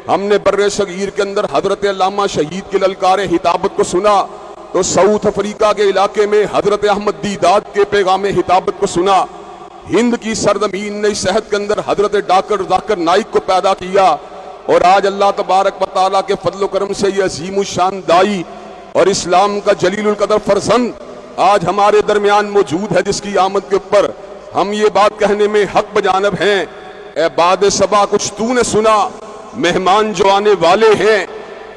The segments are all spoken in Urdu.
ہم نے بر صغیر کے اندر حضرت علامہ شہید کے للکار خطابت کو سنا تو ساؤتھ افریقہ کے علاقے میں حضرت احمد دیداد کے پیغام خطابت کو سنا. ہند کی سرزمین نے اس صحت کے اندر حضرت ڈاکٹر ذاکر نائک کو پیدا کیا اور آج اللہ تبارک و تعالیٰ کے فضل و کرم سے یہ عظیم الشان دائی اور اسلام کا جلیل القدر فرزند آج ہمارے درمیان موجود ہے، جس کی آمد کے اوپر ہم یہ بات کہنے میں حق بجانب ہیں. اے باد صبا کچھ تو نے سنا، مہمان جو آنے والے ہیں،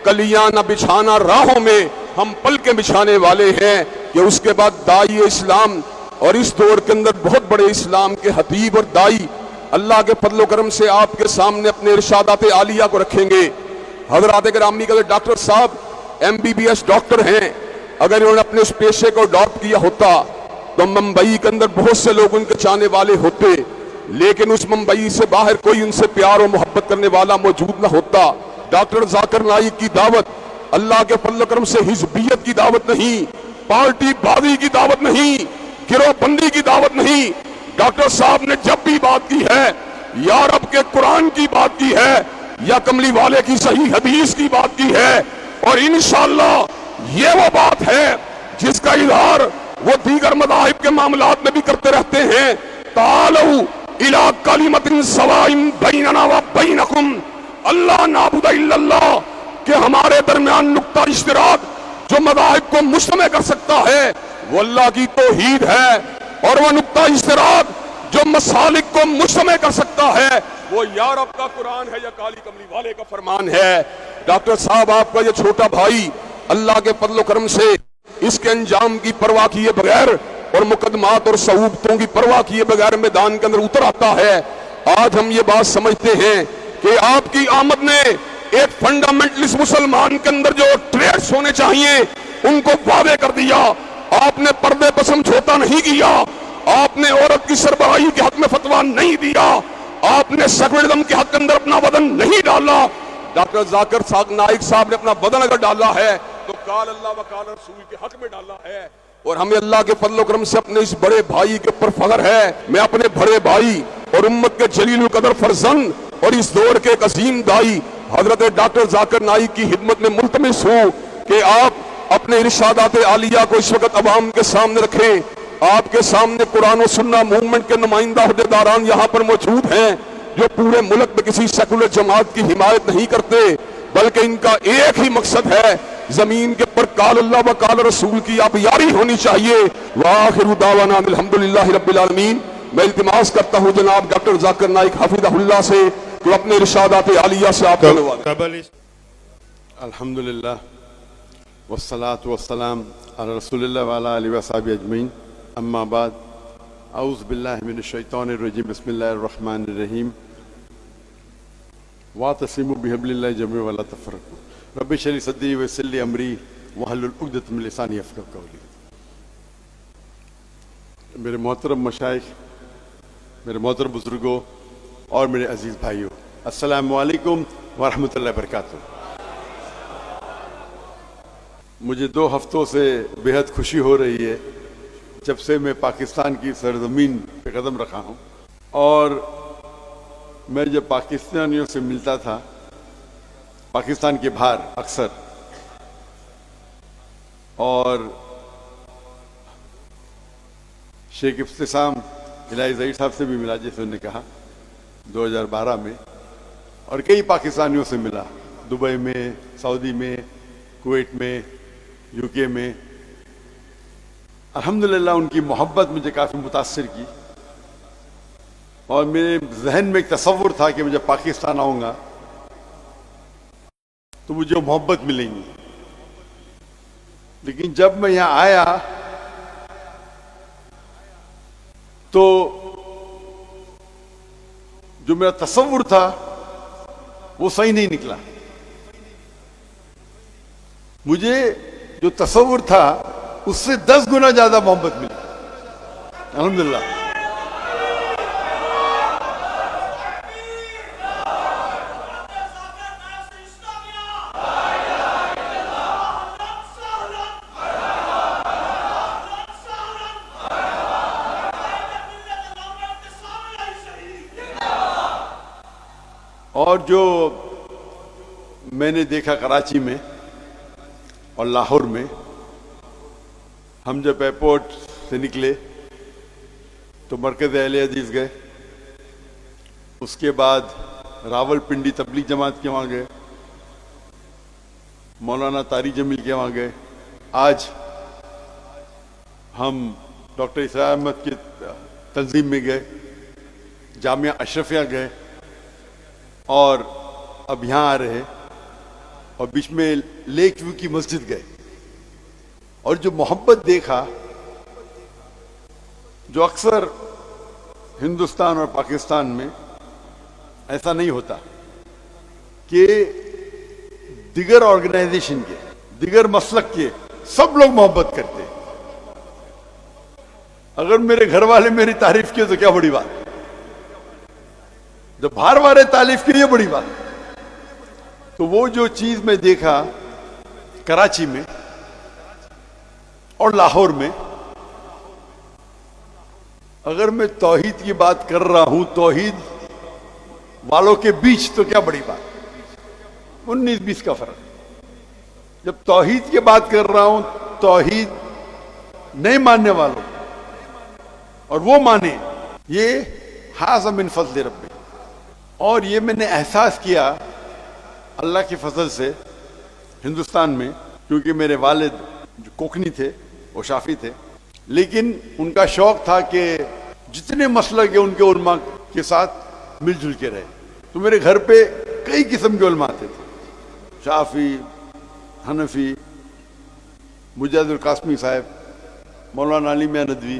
کلیاں نہ بچھانا راہوں میں، ہم پل کے بچھانے والے ہیں. کہ اس کے بعد دائی اسلام اور اس دور کے اندر بہت بڑے اسلام کے حبیب اور دائی اللہ کے فضل و کرم سے آپ کے سامنے اپنے ارشادات عالیہ کو رکھیں گے. حضرات گرامی کا ڈاکٹر صاحب MBBS ڈاکٹر ہیں، اگر انہوں نے اپنے اس پیشے کو اڈاپٹ کیا ہوتا تو ممبئی کے اندر بہت سے لوگ ان کے چاہنے والے ہوتے، لیکن اس ممبئی سے باہر کوئی ان سے پیار و محبت کرنے والا موجود نہ ہوتا. ڈاکٹر ذاکر نائک کی دعوت اللہ کے فضل و کرم سے حزبیت کی دعوت نہیں، پارٹی بازی کی دعوت نہیں، گروہ بندی کی دعوت نہیں. ڈاکٹر صاحب نے جب بھی بات کی ہے یا رب کے قرآن کی بات کی ہے یا کملی والے کی صحیح حدیث کی بات کی ہے، اور انشاءاللہ یہ وہ بات ہے جس کا اظہار وہ دیگر مذاہب کے معاملات میں بھی کرتے رہتے ہیں. تعالوا الی کلمۃ سواء بیننا و بینکم اللہ نعبد الا اللہ، کہ ہمارے درمیان نقطہ اشتراک جو مذاہب کو مجتمع کر سکتا ہے وہ اللہ کی توحید ہے، اور وہ نقطہ اشتراک جو مسالک کو مجتمع کر سکتا ہے وہ یا رب کا قرآن ہے یا کالی کملی والے کا فرمان ہے. ڈاکٹر صاحب آپ کا یہ چھوٹا بھائی اللہ کے فضل و کرم سے اس کے انجام کی پرواہ کیے بغیر اور مقدمات اور صعوبتوں کی پرواہ کیے بغیر میدان کے اندر اتر آتا ہے. آج ہم یہ بات سمجھتے ہیں کہ آپ کی آمد نے ایک فنڈامنٹلسٹ مسلمان کے اندر جو ٹریٹس ہونے چاہیے ان کو واضح کر دیا. آپ نے پردے پر سمجھوتا نہیں کیا، آپ نے عورت کی سربراہی کے حق میں فتویٰ نہیں دیا، آپ نے سیکولرزم کے حق کے اندر اپنا بدن نہیں ڈالا. ڈاکٹر ذاکر نائک صاحب نے اپنا بدن اگر ڈالا ہے تو قال اللہ و قال رسول کے حق میں ڈالا ہے. اور ہمیں اللہ کے فضل و کرم سے اپنے اس بڑے بھائی کے اوپر فخر ہے. میں اپنے بڑے بھائی اور امت کے جلیل القدر فرزند اور اس دور کے ایک عظیم دائی حضرت ڈاکٹر ذاکر نائک کی خدمت میں ملتمس ہوں کہ آپ اپنے ارشادات عالیہ کو اس وقت عوام کے سامنے رکھیں. آپ کے سامنے قرآن و سنہ موومنٹ کے نمائندہ عہدیداران یہاں پر موجود ہیں جو پورے ملک میں کسی سیکولر جماعت کی حمایت نہیں کرتے، بلکہ ان کا ایک ہی مقصد ہے، زمین کے پر قال اللہ و قال رسول کی آپ یاری ہونی چاہیے. وآخر دعوانا الحمدللہ رب العالمین. میں التماس کرتا ہوں جناب ڈاکٹر ذاکر نائک حفظہ اللہ سے کہ اپنے ارشادات عالیہ سے آپ کو الحمدللہ والصلاة والسلام علی رسول اللہ وعلی آلہ وصحبہ اجمعین. اما بعد، اعوذ باللہ من الشیطان الرجیم، بسم اللہ الرحمن الرحیم. واعتصموا بحبل اللہ جميعا ولا تفرقوا. رب اشرح لي صدری ویسر لی امری واحلل عقدۃ من لسانی یفقہوا قولی. میرے محترم مشائخ، میرے محترم بزرگوں اور میرے عزیز بھائیوں، السلام علیکم ورحمۃ اللہ وبرکاتہ. مجھے 2 ہفتوں سے بہت خوشی ہو رہی ہے جب سے میں پاکستان کی سرزمین پہ قدم رکھا ہوں، اور میں جب پاکستانیوں سے ملتا تھا پاکستان کے باہر اکثر، اور شیخ ابتسام الہی ظہیر صاحب سے بھی ملا جیسے انہوں نے کہا 2012 میں، اور کئی پاکستانیوں سے ملا، دبئی میں، سعودی میں، کویت میں، UK میں. الحمدللہ ان کی محبت مجھے کافی متاثر کی، اور میرے ذہن میں ایک تصور تھا کہ میں جب پاکستان آؤں گا تو مجھے محبت ملیں گی. لیکن جب میں یہاں آیا تو جو میرا تصور تھا وہ صحیح نہیں نکلا. مجھے جو تصور تھا اس سے 10 گنا زیادہ محبت ملی الحمدللہ. اور جو میں نے دیکھا کراچی میں اور لاہور میں، ہم جب ایئرپورٹ سے نکلے تو مرکز اہل حدیث گئے، اس کے بعد راول پنڈی تبلیغ جماعت کے وہاں گئے، مولانا طاری جمیل کے وہاں گئے، آج ہم ڈاکٹر اسرار احمد کی تنظیم میں گئے، جامعہ اشرفیہ گئے، اور اب یہاں آ رہے، اور بیچ میں لیک ویو کی مسجد گئے، اور جو محبت دیکھا جو اکثر ہندوستان اور پاکستان میں ایسا نہیں ہوتا کہ دیگر آرگنائزیشن کے، دیگر مسلک کے سب لوگ محبت کرتے ہیں۔ اگر میرے گھر والے میری تعریف کیے تو کیا بڑی بات، جب باہر والے تعریف کی یہ بڑی بات۔ تو وہ جو چیز میں دیکھا کراچی میں اور لاہور میں، اگر میں توحید کی بات کر رہا ہوں توحید والوں کے بیچ، تو کیا بڑی بات، 19-20 کا فرق۔ جب توحید کی بات کر رہا ہوں توحید نہیں ماننے والوں اور وہ مانے، یہ ھذا من فضل ربی۔ اور یہ میں نے احساس کیا اللہ کے فضل سے ہندوستان میں، کیونکہ میرے والد جو کوکنی تھے وہ شافی تھے، لیکن ان کا شوق تھا کہ جتنے مسلک ہیں ان کے علماء کے ساتھ مل جل کے رہے۔ تو میرے گھر پہ کئی قسم کے علماء آتے تھے، شافی، حنفی، مجاہد القاسمی صاحب، مولانا علی میاں ندوی،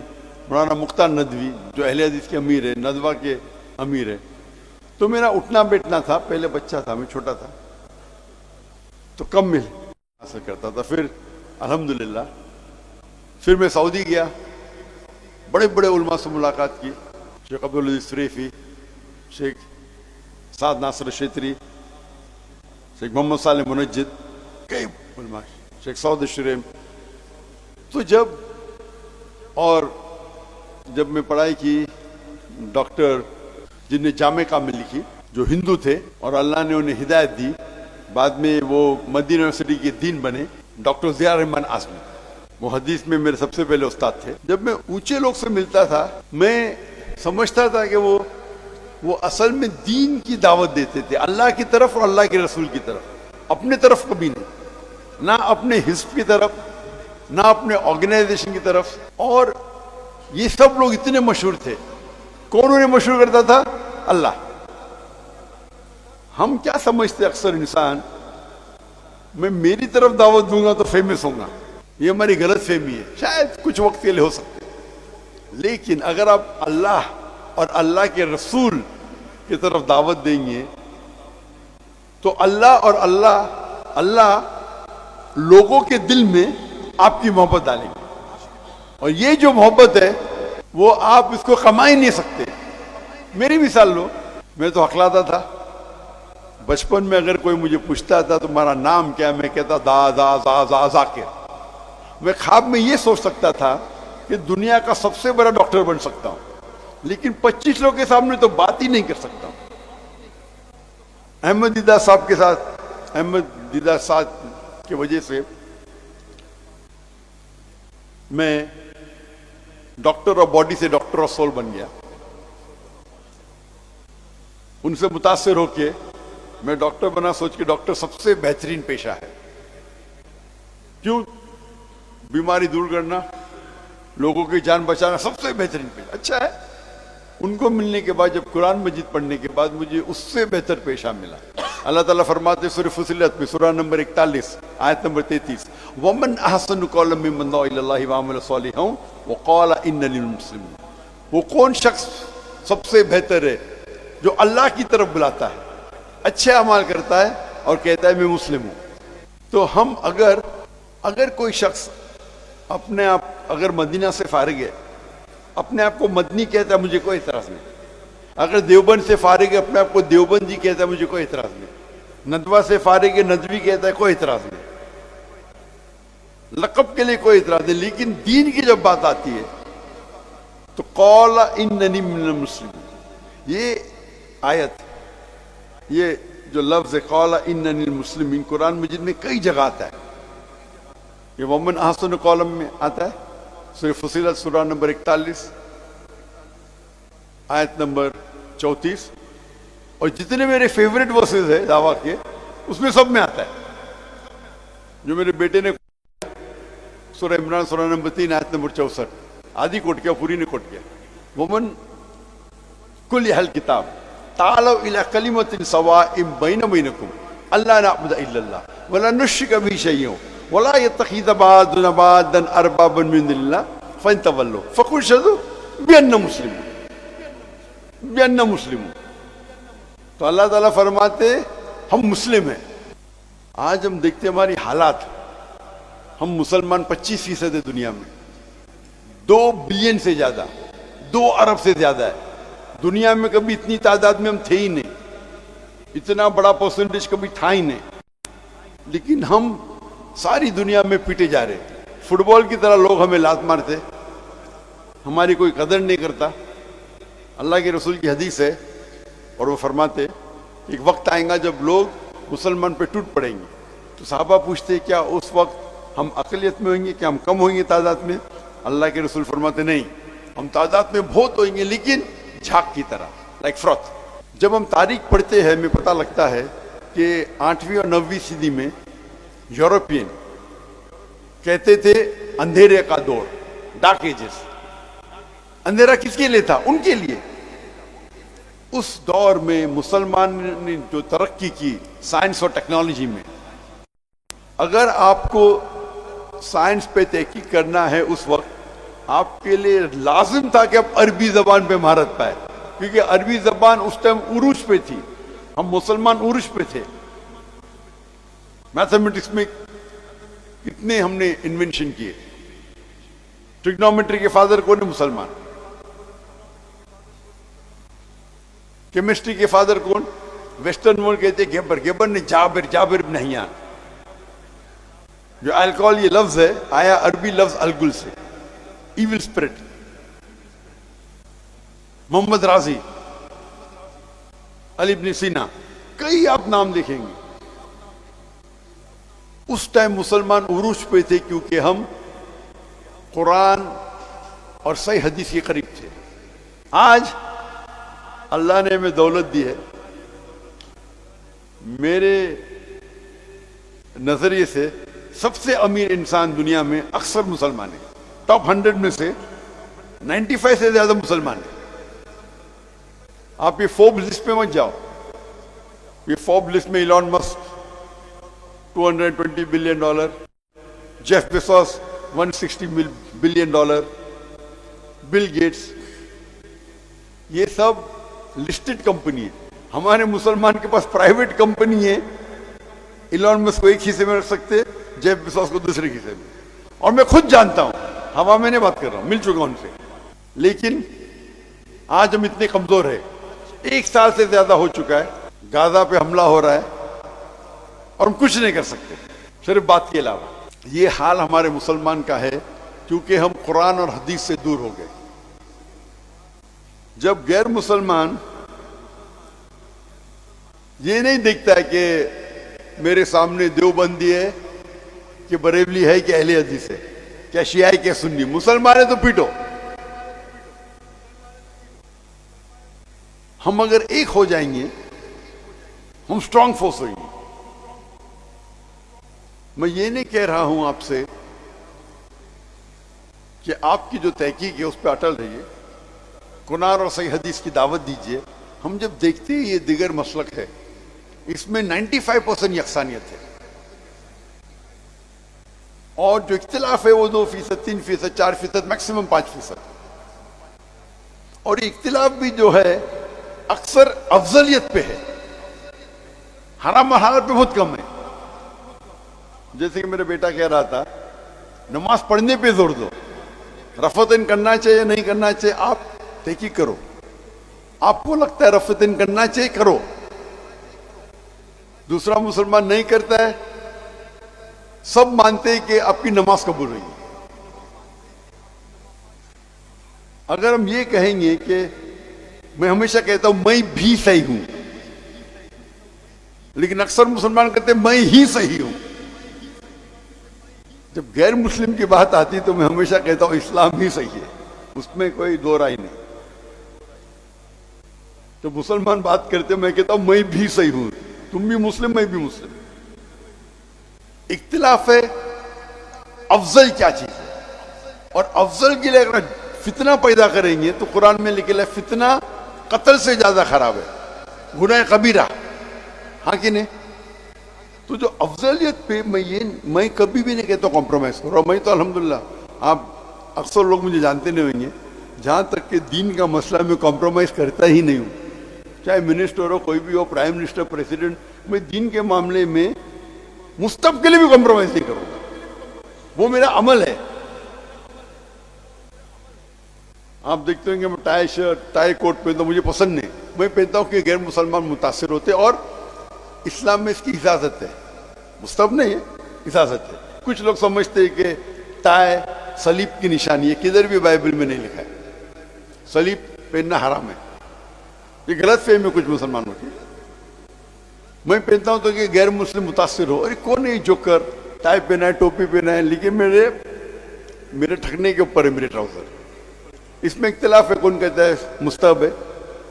مولانا مختار ندوی جو اہل حدیث کے امیر ہیں، ندوہ کے امیر ہیں۔ تو میرا اٹھنا بیٹھنا تھا، پہلے بچہ تھا، میں چھوٹا تھا تو کم مل حاصل کرتا تھا۔ پھر الحمدللہ پھر میں سعودی گیا، بڑے بڑے علماء سے ملاقات کی، شیخ عبدالعزیز فریفی، شیخ سعد ناصر شیطری، شیخ محمد صالح منجد، کئی علماء، شیخ سعود الشریم۔ تو جب میں پڑھائی کی، ڈاکٹر جن نے جامع کامل لکھی جو ہندو تھے اور اللہ نے انہیں ہدایت دی، بعد میں وہ مدینہ یونیورسٹی کے دین بنے، ڈاکٹر ضیاء الرحمن اعظمی، وہ حدیث میں میرے سب سے پہلے استاد تھے۔ جب میں اونچے لوگ سے ملتا تھا میں سمجھتا تھا کہ وہ اصل میں دین کی دعوت دیتے تھے، اللہ کی طرف اور اللہ کے رسول کی طرف، اپنے طرف کبھی نہیں، نہ اپنے حزب کی طرف، نہ اپنے آرگنائزیشن کی طرف۔ اور یہ سب لوگ اتنے مشہور تھے، کون انہیں مشہور کرتا تھا؟ اللہ۔ ہم کیا سمجھتے اکثر انسان، میں میری طرف دعوت دوں گا تو فیمس ہوں گا، یہ ہماری غلط فہمی ہے، شاید کچھ وقت کے لیے ہو سکتے، لیکن اگر آپ اللہ اور اللہ کے رسول کی طرف دعوت دیں گے تو اللہ اور اللہ لوگوں کے دل میں آپ کی محبت ڈالیں گے، اور یہ جو محبت ہے وہ آپ اس کو کما ہی نہیں سکتے۔ میری مثال لو، میں تو ہکلاتا تھا بچپن میں، اگر کوئی مجھے پوچھتا تھا تمہارا نام کیا، میں کہتا دا ذاکر۔ میں خواب میں یہ سوچ سکتا تھا کہ دنیا کا سب سے بڑا ڈاکٹر بن سکتا ہوں، لیکن 25 لوگوں کے سامنے تو بات ہی نہیں کر سکتا ہوں۔ احمد دیدہ صاحب کی وجہ سے میں ڈاکٹر آف باڈی سے ڈاکٹر آف سول بن گیا۔ ان سے متاثر ہو کے میں ڈاکٹر بنا، سوچ کے ڈاکٹر سب سے بہترین پیشہ ہے۔ کیوں؟ بیماری دور کرنا، لوگوں کی جان بچانا سب سے بہترین پیشہ اچھا ہے۔ ان کو ملنے کے بعد، جب قرآن مجید پڑھنے کے بعد، مجھے اس سے بہتر پیشہ ملا۔ اللہ تعالیٰ فرماتے سورہ فصلت میں، سورہ نمبر 41 آیت نمبر 33، وَمَنْ أَحْسَنُ قَوْلًا مِّمَّنْ دَعَا إِلَى اللَّهِ وَعَمِلَ صَالِحًا وَقَالَ إِنَّنِي مِنَ الْمُسْلِمِينَ۔ وہ کون شخص سب سے بہتر ہے جو اللہ کی طرف بلاتا ہے، اچھے اعمال کرتا ہے اور کہتا ہے میں مسلم ہوں۔ تو ہم اگر کوئی شخص اپنے آپ اگر مدینہ سے فارغ ہے، اپنے آپ کو مدنی کہتا ہے، مجھے کوئی اعتراض نہیں۔ اگر دیوبند سے فارغ ہے، اپنے آپ کو دیوبندی کہتا ہے، مجھے کوئی اعتراض نہیں۔ ندوہ سے فارغ ہے، ندوی کہتا ہے، کوئی اعتراض نہیں۔ لقب کے لیے کوئی اعتراض نہیں، لیکن دین کی جب بات آتی ہے تو قال اننی من المسلمین، یہ آیت، یہ جو لفظ قال اننی المسلمین قرآن مجید میں کئی جگہ آتا ہے. یہ ومن احسن قولا میں آتا ہے, سورہ فصیلت سورہ نمبر 41 آیت نمبر 34, اور جتنے میرے فیوریٹ ورسز ہیں دعویٰ کے اس میں سب میں آتا ہے. جو میرے بیٹے نے سورہ عمران سورہ نمبر 3 آیت نمبر 64 آدھی کوٹ کیا, پوری نے کوٹ کیا. ومن کل اہل کتاب تعالوا الی کلمۃ سواء بین بینکم الا نعبد الا اللہ ولا نشرک به شیئا ولا يتخذ بعضنا بعضا اربابا من دون اللہ فان تولوا فقولوا اشهدوا بأننا مسلمون. تو اللہ تعالیٰ فرماتے ہم مسلم ہیں. آج ہم دیکھتے ہماری حالات, ہم مسلمان 25% ہے دنیا میں, 2 بلین سے زیادہ, 2 ارب سے زیادہ ہے. دنیا میں کبھی اتنی تعداد میں ہم تھے ہی نہیں, اتنا بڑا پرسنٹیج کبھی تھا ہی نہیں, لیکن ہم ساری دنیا میں پیٹے جا رہے. فٹ بال کی طرح لوگ ہمیں لات مارتے, ہماری کوئی قدر نہیں کرتا. اللہ کے رسول کی حدیث ہے اور وہ فرماتے ایک وقت آئے گا جب لوگ مسلمان پہ ٹوٹ پڑیں گے. تو صحابہ پوچھتے کیا اس وقت ہم اقلیت میں ہوئیں گے, کیا ہم کم ہوئیں گے تعداد میں؟ اللہ کے رسول فرماتے نہیں, ہم تعداد میں بہت ہوئیں گے لیکن جھاگ کی طرح, لائک فروت. جب ہم تاریخ پڑھتے ہیں ہمیں پتہ لگتا ہے کہ 8ویں اور 9ویں صدی میں یورپین کہتے تھے اندھیرے کا دور, ڈارک ایجز. اندھیرا کس کے لیے تھا؟ ان کے لیے. اس دور میں مسلمان نے جو ترقی کی سائنس اور ٹیکنالوجی میں, اگر آپ کو سائنس پہ تحقیق کرنا ہے اس وقت آپ کے لیے لازم تھا کہ آپ عربی زبان پہ مہارت پائے, کیونکہ عربی زبان اس ٹائم عروج پہ تھی. ہم مسلمان عروج پہ تھے. میتھمیٹکس میں کتنے ہم نے انوینشن کیے. ٹریگنومیٹری کے فادر کون ہے؟ مسلمان. کیمسٹری کے فادر کون؟ ویسٹرن ورلڈ کہتے ہیں گیبر. گیبر نے جابر بن حیان. جو الکوہول یہ لفظ ہے آیا عربی لفظ الگل سے, ایول اسپرٹ. محمد رازی, علی بن سینا, کئی آپ نام دیکھیں گے. اس ٹائم مسلمان عروج پہ تھے کیونکہ ہم قرآن اور صحیح حدیث کے قریب تھے. آج اللہ نے ہمیں دولت دی ہے. میرے نظریے سے سب سے امیر انسان دنیا میں اکثر مسلمان ہیں. ٹاپ 100 میں سے 95 سے زیادہ مسلمان ہیں. آپ یہ فوربس لسٹ پہ مت جاؤ. یہ فوربس لسٹ میں Elon Musk $220 billion, Jeff Bezos $160 billion, Bill Gates, یہ سب لسٹڈ کمپنی ہے. ہمارے مسلمان کے پاس پرائیویٹ کمپنی ہے. ایلون مسک کو ایک حصے میں رکھ سکتے, جیف بیزوس کو دوسرے حصے میں. اور میں خود جانتا ہوں, ہوا میں نہیں بات کر رہا ہوں, مل چکا ان سے. لیکن آج ہم اتنے کمزور ہیں. 1 سال سے زیادہ ہو چکا ہے غازہ پہ حملہ ہو رہا ہے اور ہم کچھ نہیں کر سکتے صرف بات کے علاوہ. یہ حال ہمارے مسلمان کا ہے کیونکہ ہم قرآن اور حدیث سے دور ہو گئے. جب غیر مسلمان یہ نہیں دیکھتا ہے کہ میرے سامنے دیوبندی ہے کہ بریلوی ہے کہ اہل حدیث ہے, کیا شیعہ ہے کیا سنی, مسلمان ہے تو پیٹو. ہم اگر ایک ہو جائیں گے ہم اسٹرانگ فورس ہوئیں گے. میں یہ نہیں کہہ رہا ہوں آپ سے کہ آپ کی جو تحقیق ہے اس پہ اٹل رہیے, قرآن اور صحیح حدیث کی دعوت دیجیے. ہم جب دیکھتے ہیں یہ دیگر مسلک ہے, اس میں 95% یکسانیت ہے, اور جو اختلاف ہے وہ 2%, 3%, 4%, میکسیمم 5%. اور یہ اختلاف بھی جو ہے اکثر افضلیت پہ ہے, حرام و حلال پہ بہت کم ہے. جیسے کہ میرا بیٹا کہہ رہا تھا نماز پڑھنے پہ زور دو, رفعتین کرنا چاہیے نہیں کرنا چاہیے آپ تحقیق کرو. آپ کو لگتا ہے رفعتین کرنا چاہیے کرو, دوسرا مسلمان نہیں کرتا ہے, سب مانتے ہیں کہ آپ کی نماز قبول ہوئی. اگر ہم یہ کہیں گے کہ میں ہمیشہ کہتا ہوں میں بھی صحیح ہوں, لیکن اکثر مسلمان کہتے ہیں میں ہی صحیح ہوں. جب غیر مسلم کی بات آتی تو میں ہمیشہ کہتا ہوں اسلام ہی صحیح ہے, اس میں کوئی دو رائے نہیں. تو مسلمان بات کرتے میں کہتا ہوں میں بھی صحیح ہوں, تم بھی مسلم میں بھی مسلم. اختلاف ہے افضل کیا چیز ہے, اور افضل کے لیے اگر فتنہ پیدا کریں گے تو قرآن میں لکھا ہے فتنہ قتل سے زیادہ خراب ہے, گناہ کبیرہ. ہاں کہ نہیں؟ تو جو افضلیت پہ میں کبھی بھی نہیں کہتا کمپرومائز کرو. میں تو الحمدللہ, آپ اکثر لوگ مجھے جانتے نہیں ہوئیں گے, جہاں تک کہ دین کا مسئلہ میں کمپرومائز کرتا ہی نہیں ہوں. چاہے منسٹر ہو, کوئی بھی ہو, پرائم منسٹر, پریزیڈنٹ, میں دین کے معاملے میں مستقبل بھی کمپرومائز نہیں کروں گا. وہ میرا عمل ہے. آپ دیکھتے ہیں کہ میں ٹائی شرٹ, ٹائی کوٹ پہنتا ہوں, مجھے پسند نہیں. میں پہنتا ہوں کہ غیر مسلمان متاثر ہوتے, اور اسلام میں اس کی اجازت ہے, مستحب نہیں ہے, اجازت ہے. کچھ لوگ سمجھتے ہیں کہ ٹائی صلیب کی نشانی ہے, کدھر بھی بائبل میں نہیں لکھا ہے صلیب پہننا حرام ہے. یہ غلط فہمی میں کچھ مسلمانوں کی. میں پہنتا ہوں تو کہ غیر مسلم متاثر ہو, ارے کون ہے جو کر ٹائی پہنا ہے, ٹوپی پہنا ہے, لیکن میرے ٹھکنے کے اوپر ہے میرے ٹراؤزر. اس میں اختلاف ہے, کون کہتا ہے مستحب ہے,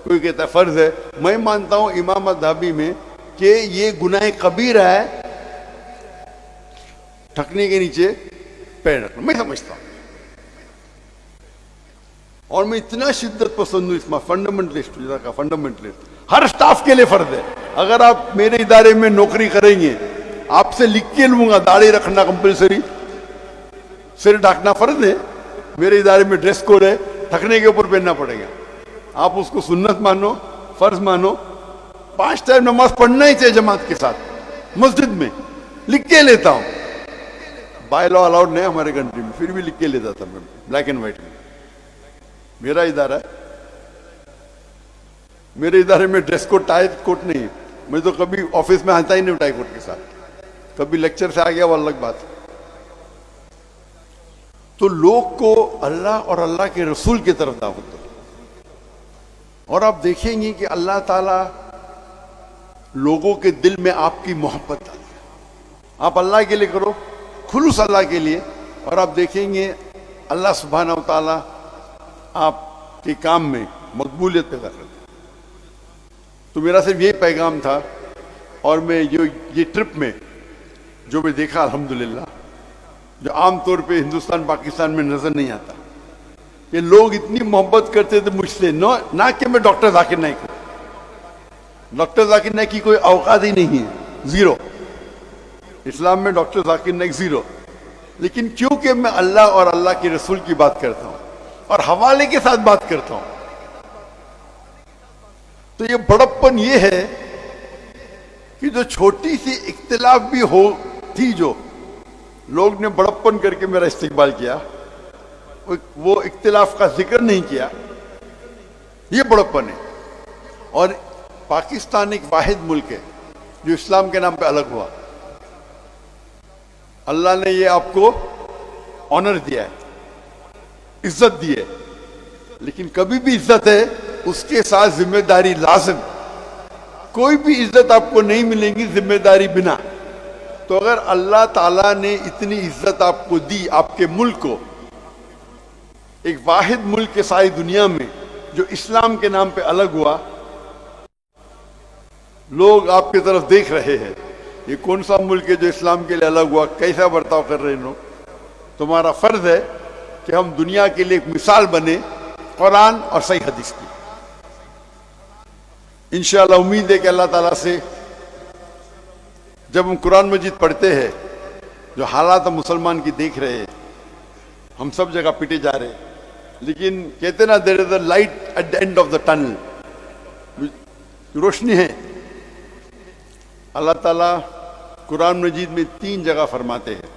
کوئی کہتا ہے فرض ہے. میں مانتا ہوں امام الذہبی میں کہ یہ گناہ کبیرہ ہے ٹھکنے کے نیچے پیر رکھنا. میں سمجھتا ہوں, اور میں اتنا شدت پسند ہوں اس میں, فنڈامنٹلسٹ کا فنڈامنٹلسٹ. ہر سٹاف کے لیے فرض ہے. اگر آپ میرے ادارے میں نوکری کریں گے, آپ سے لکھ کے لوں گا داڑھی رکھنا کمپلسری, سر ڈھانکنا فرض ہے. میرے ادارے میں ڈریس کوڈ ہے, ٹھکنے کے اوپر پہننا پڑے گا. آپ اس کو سنت مانو, فرض مانو. 5 ٹائم نماز پڑھنا ہی چاہیے جماعت کے ساتھ مسجد میں, لکھ کے لیتا ہوں. بائی لا الاؤڈ نہیں ہمارے کنٹری میں, پھر بھی لکھ کے لیتا تھا میں, بلیک اینڈ وائٹ میں. میرا ادارہ ہے, میرے ادارے میں ڈریس کوڈ ٹائی کوٹ نہیں ہے. میں تو کبھی آفس میں آتا ہی نہیں ٹائی کوٹ کے ساتھ, کبھی لیکچر سے آ گیا وہ الگ بات. تو لوگ کو اللہ اور اللہ کے رسول کی طرف دعوت دو, اور آپ دیکھیں گے کہ اللہ تعالیٰ لوگوں کے دل میں آپ کی محبت ڈالے. آپ اللہ کے لیے کرو, خلوص اللہ کے لیے, اور آپ دیکھیں گے اللہ سبحانہ و تعالیٰ آپ کے کام میں مقبولیت پیدا کرتے. تو میرا صرف یہ پیغام تھا. اور میں یہ ٹرپ میں جو میں دیکھا الحمدللہ, جو عام طور پہ ہندوستان پاکستان میں نظر نہیں آتا, کہ لوگ اتنی محبت کرتے تھے مجھ سے. نہ کہ میں ڈاکٹر ذاکر نائک ہوں, ڈاکٹر ذاکر نائک کی کوئی اوقات ہی نہیں ہے, زیرو. اسلام میں ڈاکٹر ذاکر نائک زیرو. لیکن کیونکہ میں اللہ اور اللہ کے رسول کی بات کرتا ہوں اور حوالے کے ساتھ بات کرتا ہوں, تو یہ بڑپن یہ ہے کہ جو چھوٹی سی اختلاف بھی ہو تھی, جو لوگ نے بڑپن کر کے میرا استقبال کیا, وہ اختلاف کا ذکر نہیں کیا, یہ بڑپن ہے. اور پاکستان ایک واحد ملک ہے جو اسلام کے نام پہ الگ ہوا. اللہ نے یہ آپ کو آنر دیا ہے, عزت دی ہے, لیکن کبھی بھی عزت ہے اس کے ساتھ ذمہ داری لازم. کوئی بھی عزت آپ کو نہیں ملے گی ذمہ داری بنا. تو اگر اللہ تعالیٰ نے اتنی عزت آپ کو دی, آپ کے ملک کو, ایک واحد ملک کے ساری دنیا میں جو اسلام کے نام پہ الگ ہوا, لوگ آپ کی طرف دیکھ رہے ہیں, یہ کون سا ملک ہے جو اسلام کے لیے الگ ہوا, کیسا برتاؤ کر رہے ہیں لوگ. تمہارا فرض ہے کہ ہم دنیا کے لیے ایک مثال بنے قرآن اور صحیح حدیث کی. انشاءاللہ امید ہے کہ اللہ تعالیٰ سے جب ہم قرآن مجید پڑھتے ہیں, جو حالات ہم مسلمان کی دیکھ رہے ہیں, ہم سب جگہ پٹے جا رہے ہیں, لیکن کہتے نا there is a light at the end of the tunnel, روشنی ہے. اللہ تعالیٰ قرآن مجید میں 3 جگہ فرماتے ہیں.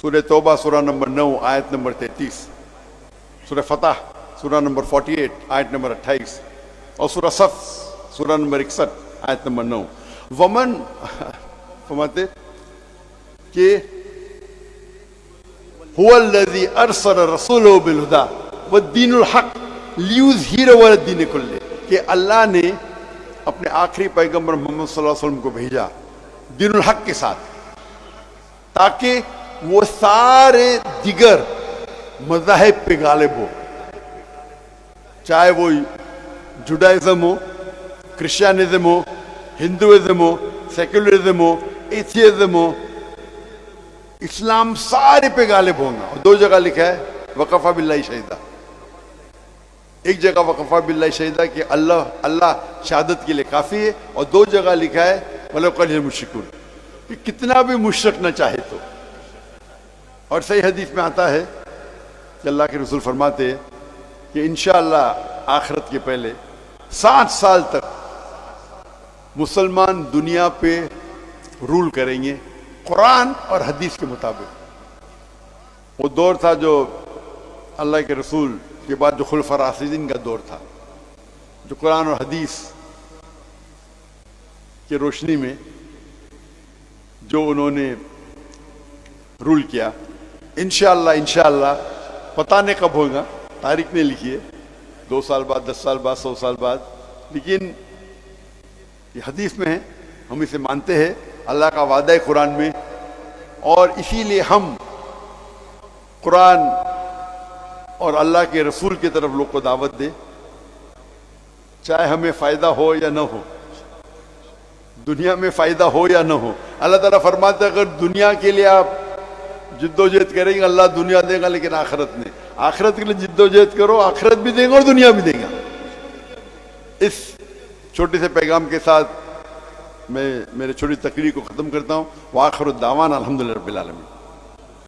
سورہ توبہ سورہ نمبر 9 آیت نمبر 33, سورہ فتح سورہ نمبر 48 آیت نمبر 28, اور سورہ صف سورہ نمبر 61 آیت نمبر 9. ومن فرماتے کہ هو الذي ارسل رسوله بالهدى والدين الحق ليظهره على الدين كله, کہ اللہ نے اپنے آخری پیغمبر محمد صلی اللہ علیہ وسلم کو بھیجا دین الحق کے ساتھ، تاکہ وہ سارے دیگر مذاہب پہ غالب ہو، چاہے وہ جوڈائزم ہو، کرسچینزم ہو، ہندوازم ہو، سیکولرزم ہو، ایتھیزم ہو، اسلام سارے پہ غالب ہوں گا۔ اور دو جگہ لکھا ہے وقفہ باللہ شہیدہ، ایک جگہ وقفہ باللہ شہیدہ کہ اللہ شہادت کے لیے کافی ہے، اور دو جگہ لکھا ہے وَلَوْ قَلِيلٌ مُشْرِكُونَ کہ کتنا بھی مشرک نہ چاہے تو۔ اور صحیح حدیث میں آتا ہے کہ اللہ کے رسول فرماتے ہیں کہ انشاءاللہ آخرت کے پہلے 60 سال تک مسلمان دنیا پہ رول کریں گے قرآن اور حدیث کے مطابق۔ وہ دور تھا جو اللہ کے رسول کے بعد جو خلفاء راشدین کا دور تھا، جو قرآن اور حدیث کی روشنی میں جو انہوں نے رول کیا۔ انشاءاللہ پتہ نہیں کب ہوگا، تاریخ نہیں لکھی ہے، 2 سال بعد، 10 سال بعد، 100 سال بعد، لیکن یہ حدیث میں ہے، ہم اسے مانتے ہیں، اللہ کا وعدہ ہے قرآن میں، اور اسی لیے ہم قرآن اور اللہ کے رسول کی طرف لوگ کو دعوت دیں، چاہے ہمیں فائدہ ہو یا نہ ہو، دنیا میں فائدہ ہو یا نہ ہو۔ اللہ تعالیٰ فرماتا ہے اگر دنیا کے لیے آپ جد و جہد کریں گے اللہ دنیا دے گا، لیکن آخرت نہیں، آخرت کے لیے جد و جہد کرو، آخرت بھی دے گا اور دنیا بھی دے گا۔ اس چھوٹے سے پیغام کے ساتھ میں میرے چھوٹی تقریر کو ختم کرتا ہوں۔ وآخر الدعوانا الحمدللہ رب العالمین۔